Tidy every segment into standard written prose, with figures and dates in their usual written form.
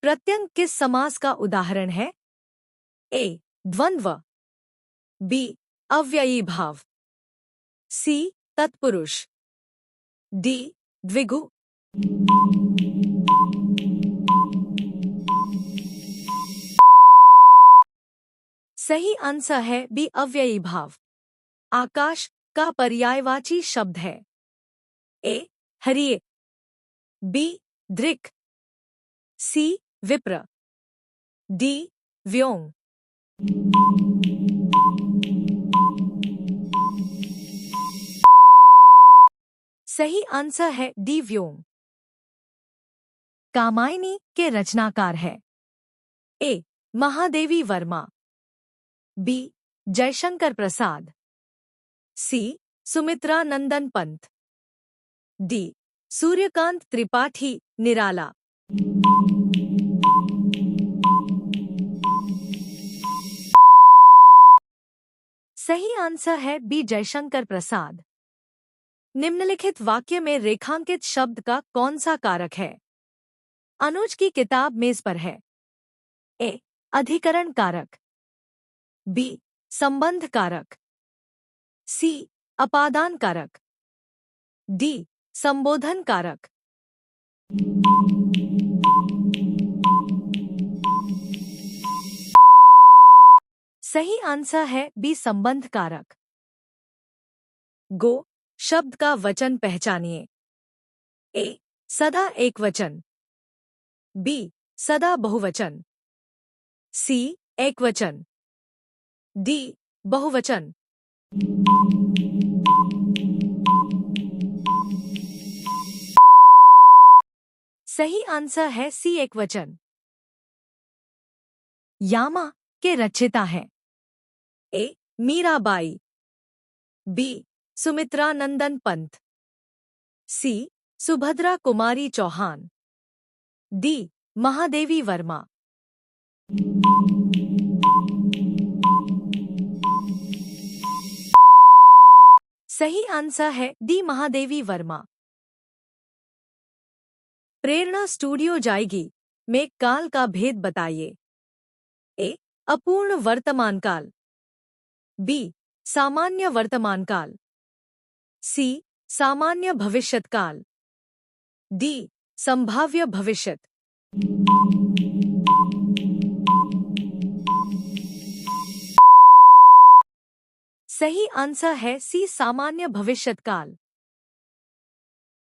प्रत्यंग किस समास का उदाहरण है? ए. द्वंद्व, बी. अव्ययी भाव, सी. तत्पुरुष, डी. द्विगु। सही आंसर है बी. अव्ययी भाव। आकाश का पर्यायवाची शब्द है। ए. हरिये, बी. दृक्, सी. विप्र, डी. व्योम। सही आंसर है डी. व्योम। कामायनी के रचनाकार है। ए. महादेवी वर्मा, बी. जयशंकर प्रसाद, सी. सुमित्रा नंदन पंत, डी. सूर्यकांत त्रिपाठी निराला। सही आंसर है बी. जयशंकर प्रसाद। निम्नलिखित वाक्य में रेखांकित शब्द का कौन सा कारक है? अनुज की किताब मेज पर है। ए. अधिकरण कारक, बी. संबंध कारक, सी. अपादान कारक, डी. संबोधन कारक। सही आंसर है बी. संबंध कारक। गो शब्द का वचन पहचानिए। ए. सदा एकवचन, बी. सदा बहुवचन, सी. एकवचन, डी. बहुवचन। सही आंसर है सी. एकवचन। यामा के रचयिता हैं। ए. मीराबाई, बी. सुमित्रा नंदन पंत, सी. सुभद्रा कुमारी चौहान, डी. महादेवी वर्मा। सही आंसर है डी. महादेवी वर्मा। प्रेरणा स्टूडियो जाएगी में काल का भेद बताइए। ए. अपूर्ण वर्तमान काल, बी. सामान्य वर्तमान काल, सी. सामान्य भविष्यत काल, डी. संभाव्य भविष्यत। सही आंसर है सी. सामान्य भविष्यत काल।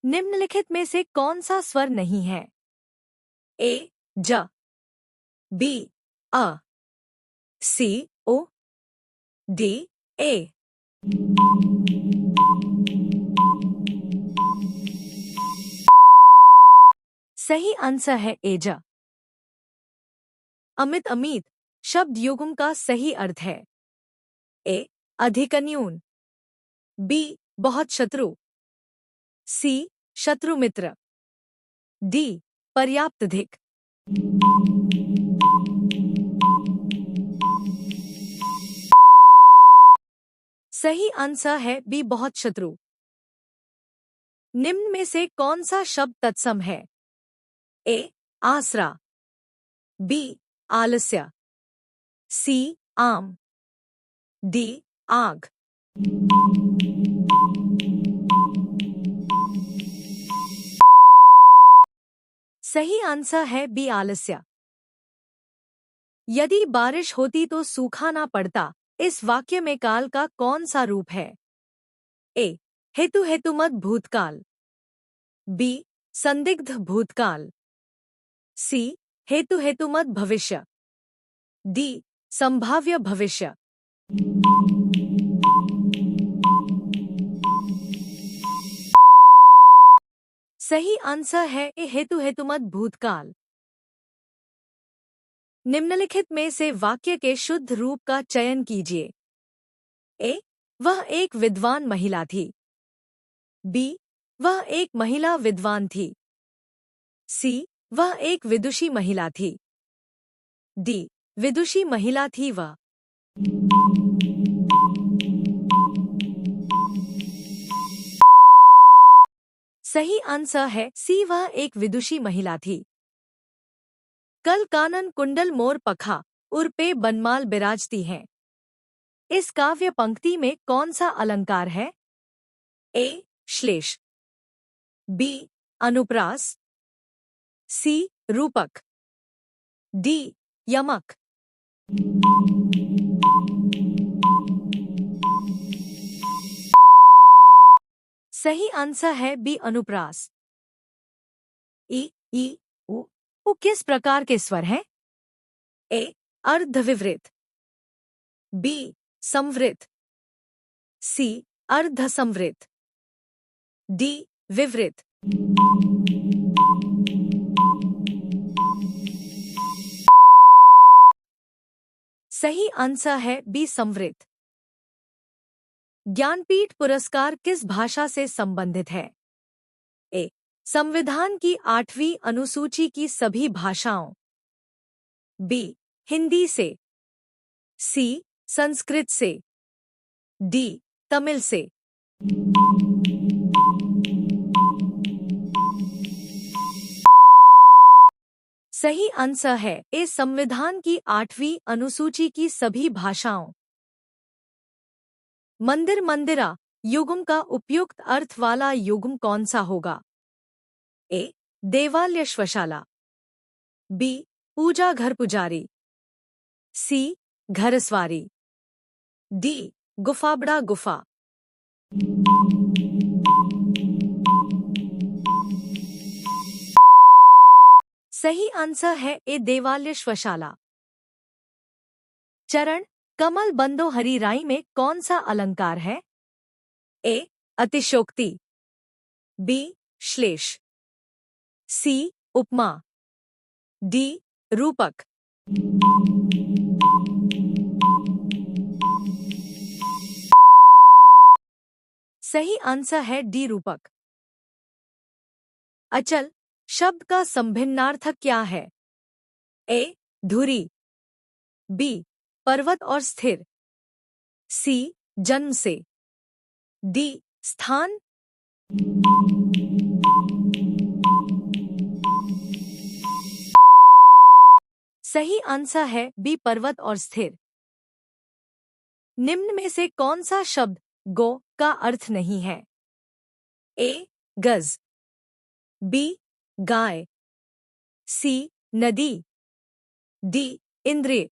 निम्नलिखित में से कौन सा स्वर नहीं है? ए. ज, बी. अ, सी. ओ, डी. ए। सही आंसर है ए. ज। अमित अमित शब्द युग्म का सही अर्थ है। ए. अधिकन्यून, बी. बहुत शत्रु, सी. शत्रु मित्र, डी. पर्याप्तधिक। सही आंसर है बी. बहुत शत्रु। निम्न में से कौन सा शब्द तत्सम है? ए. आसरा, बी. आलस्य, सी. आम, डी. आग। सही आंसर है बी. आलस्य। यदि बारिश होती तो सूखा ना पड़ता, इस वाक्य में काल का कौन सा रूप है? ए. हेतु हेतुमत भूतकाल, बी. संदिग्ध भूतकाल, सी. हेतु हेतुमत भविष्य, डी. संभाव्य भविष्य। सही आंसर है ए. हेतु हेतुमत भूतकाल। निम्नलिखित में से वाक्य के शुद्ध रूप का चयन कीजिए। ए. वह एक विद्वान महिला थी, बी. वह एक महिला विद्वान थी, सी. वह एक विदुषी महिला थी, डी. विदुषी महिला थी वह। सही आंसर है सी. वह एक विदुषी महिला थी। कल कानन कुंडल मोर पखा उर्पे बनमाल बिराजती हैं। इस काव्य पंक्ति में कौन सा अलंकार है? ए. श्लेष, बी. अनुप्रास, सी. रूपक, डी. यमक। सही आंसर है बी. अनुप्रास। ई, ई, उ किस प्रकार के स्वर हैं? ए. अर्धविवृत, बी. संवृत, सी. अर्धसंवृत, डी. विवृत। सही आंसर है बी. संवृत। ज्ञानपीठ पुरस्कार किस भाषा से संबंधित है? ए. संविधान की 8वीं अनुसूची की सभी भाषाओं, बी. हिंदी से, सी. संस्कृत से, डी. तमिल से। सही आंसर है ए. संविधान की 8वीं अनुसूची की सभी भाषाओं। मंदिर मंदिरा युग्म का उपयुक्त अर्थ वाला युग्म कौन सा होगा? ए. देवालय श्वशाला, बी. पूजा घर पुजारी, सी. घरसवारी, डी. गुफाबड़ा गुफा। सही आंसर है ए. देवालय श्वशाला। चरण कमल बंदो हरी राई में कौन सा अलंकार है? ए. अतिशोक्ति, बी. श्लेष, सी. उपमा, डी. रूपक। सही आंसर है डी. रूपक। अचल शब्द का संभिन्नार्थक क्या है? ए. धुरी, बी. पर्वत और स्थिर, सी. जन्म से, डी. स्थान। सही आंसर है बी. पर्वत और स्थिर। निम्न में से कौन सा शब्द गो का अर्थ नहीं है? ए. गज, बी. गाय, सी. नदी, डी. इंद्रिय।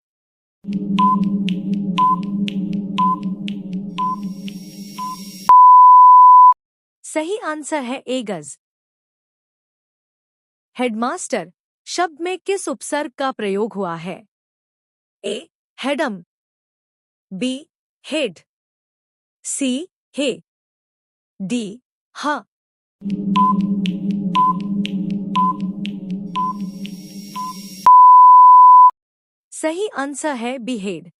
सही आंसर है ए. गज। हेडमास्टर शब्द में किस उपसर्ग का प्रयोग हुआ है? ए. हेडम, बी. हेड, सी. हे, डी. हा। सही आंसर है बी. हेड।